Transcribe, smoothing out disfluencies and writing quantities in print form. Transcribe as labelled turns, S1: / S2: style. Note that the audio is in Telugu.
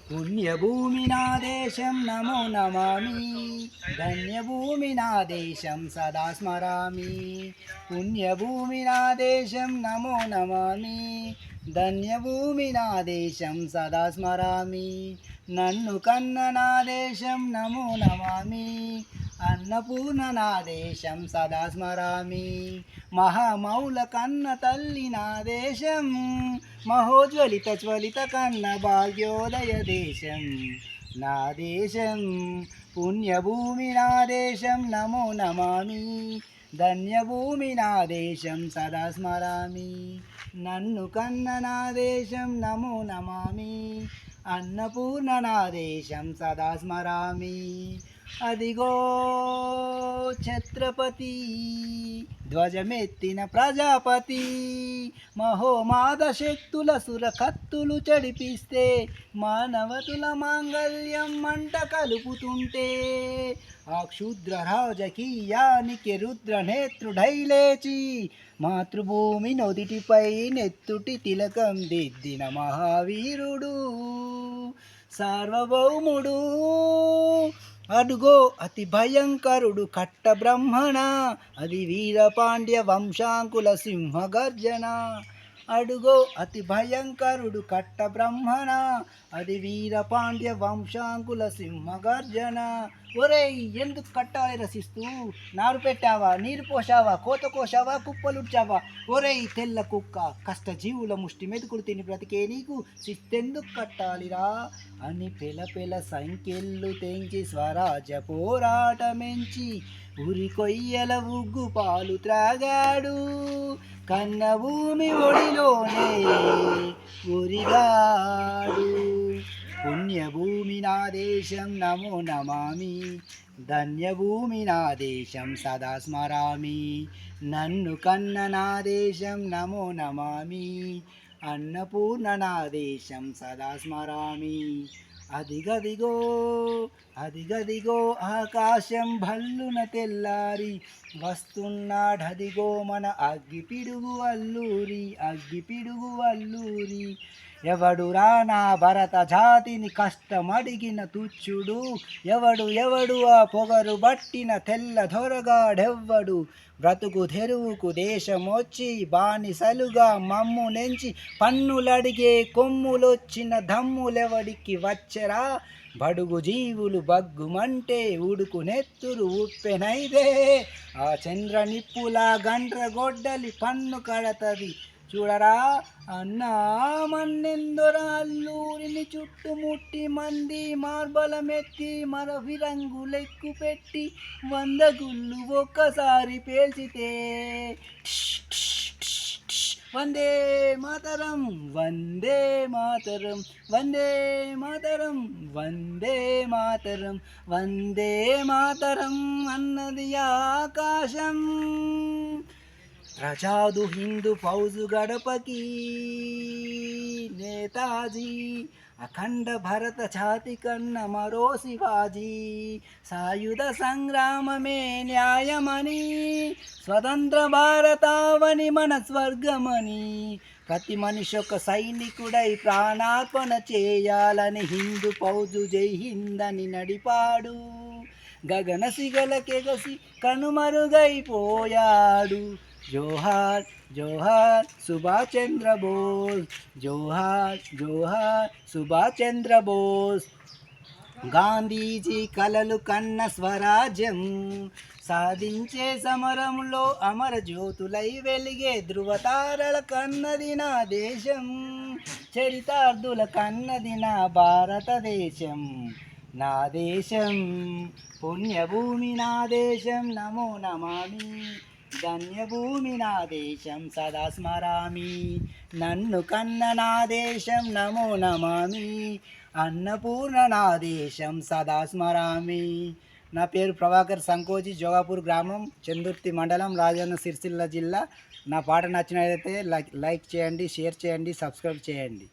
S1: పుణ్యభూమి నా దేశం నమో నమామి, ధన్యభూమి నా దేశం సదా స్మరామి. పుణ్యభూమి నా దేశం నమో నమామి, ధన్యభూమి నా దేశం సదా స్మరామి. నన్ను కన్న నా దేశం నమో నమామి, అన్నపూర్ణ నా దేశం సదా స్మరామి. మహామౌల కన్న తల్లి నా దేశం, మహోజ్వలిత జ్వలిత కన్న భాగ్యోదయ దేశం నా దేశం. పుణ్యభూమి నా దేశం నమో నమామి, ధన్యభూమి నా దేశం సదా స్మరామి. నన్ను కన్న నా దేశం నమో నమామి, అన్నపూర్ణ నా దేశం సదా స్మరామి. అదిగో ఛత్రపతి ధ్వజమెత్తిన ప్రజాపతి, మహోమాద శక్తుల సురకత్తులు చడిపిస్తే, మానవతుల మాంగల్యం మంట కలుపుతుంటే, ఆ క్షుద్ర రాజకీయానికి రుద్రనేత్రుడై లేచి, మాతృభూమి నొదిటిపై నెత్తుటి తిలకం దిద్దిన మహావీరుడు సార్వభౌముడు. అడుగో అతి భయంకరుడు కట్ట బ్రహ్మణ, అది వీరపాండ్య వంశాంకుల సింహగర్జన. అడుగో అతి భయంకరుడు కట్ట బ్రహ్మణ, అది వీరపాండ్య వంశాంకుల సింహగర్జన. ఒరేయ్, ఎందుకు కట్టాలి రసిస్తూ? నారు పెట్టావా, నీరు పోసావా, కోత కోసావా, కుప్పలుడ్చావా? ఒరేయ్ తెల్ల కుక్క, కష్టజీవుల ముష్టి మెతుకులు తిని బ్రతికే నీకు శిస్తెందుకు కట్టాలిరా అని పెల సంఖ్యలు తెంచి స్వరాజ్య పోరాటమెంచి ఉరి కొయ్యల ఉగ్గు పాలు త్రాగాడు. కన్న భూమి ఒడిలోనే ఉరిగాడు. పుణ్యభూమి నా దేశం నమో నమామి, ధన్యభూమి నా దేశం సదా స్మరామి. నన్ను కన్న నా దేశం నమో నమామి, అన్నపూర్ణ నా దేశం సదా స్మరామి. అదిగదిగో అదిగదిగో ఆకాశం భల్లున తెల్లారి వస్తున్నాడదిగో మన అగ్గిపిడుగు అల్లూరి, అగ్గిపిడుగు అల్లూరి. ఎవడురా నా భరత జాతిని కష్టమడిగిన తుచ్చుడు? ఎవడు ఆ పొగరు బట్టిన తెల్ల దొరగాడెవ్వడు? బ్రతుకు తెరువుకు దేశమొచ్చి బానిసలుగా మమ్ము నెంచి పన్నులడిగే కొమ్ములొచ్చిన దమ్ములెవడికి వచ్చరా? బడుగు జీవులు బగ్గుమంటే ఉడుకు నెత్తురు ఉప్పెనైదే, ఆ చంద్ర నిప్పులా గండ్ర గొడ్డలి పన్ను కడతది చూడరా. అన్నా మన్నెందొర అల్లూరిని చుట్టుముట్టి మంది మార్బలమెత్తి మరవిరంగు లెక్కు పెట్టి 100 గుళ్ళు ఒక్కసారి పేల్చితే, వందే మాతరం వందే మాతరం వందే మాతరం వందే మాతరం వందే మాతరం అన్నది ఆకాశం. ప్రజాదు హిందూ ఫౌజు గడపకి నేతాజీ, అఖండ భరత ఛాతి కన్న మరో శివాజీ. సాయుధ సంగ్రామమే న్యాయమని, స్వతంత్ర భారతావని మన స్వర్గమని, ప్రతి మనిషి ఒక సైనికుడై ప్రాణార్పణ చేయాలని హిందూ ఫౌజు జై హింద్ అని నడిపాడు. గగన సిగలకెగసి కనుమరుగైపోయాడు. జోహార్ జోహార్ సుభాష్ చంద్ర బోస్, జోహార్ జోహార్ సుభాష్ చంద్ర బోస్. గాంధీజీ కలలు కన్న స్వరాజ్యం సాధించే సమరంలో అమర జ్యోతులై వెలిగే ధృవతారల కన్నది నా దేశం, చరితార్థుల కన్నది నా భారతదేశం. నా దేశం పుణ్యభూమి నా దేశం నమో నమామి, ధన్యభూమి నా దేశం సదా స్మరామి. నన్ను కన్న నా దేశం నమో నమామి, అన్నపూర్ణ నా దేశం సదా స్మరామి. నా పేరు ప్రభాకర్ సంకోజి, జోగాపూర్ గ్రామం, చందుర్తి మండలం, రాజన్న సిరిసిల్ల జిల్లా. నా పాట నచ్చినట్లయితే లైక్ చేయండి, షేర్ చేయండి, సబ్స్క్రైబ్ చేయండి.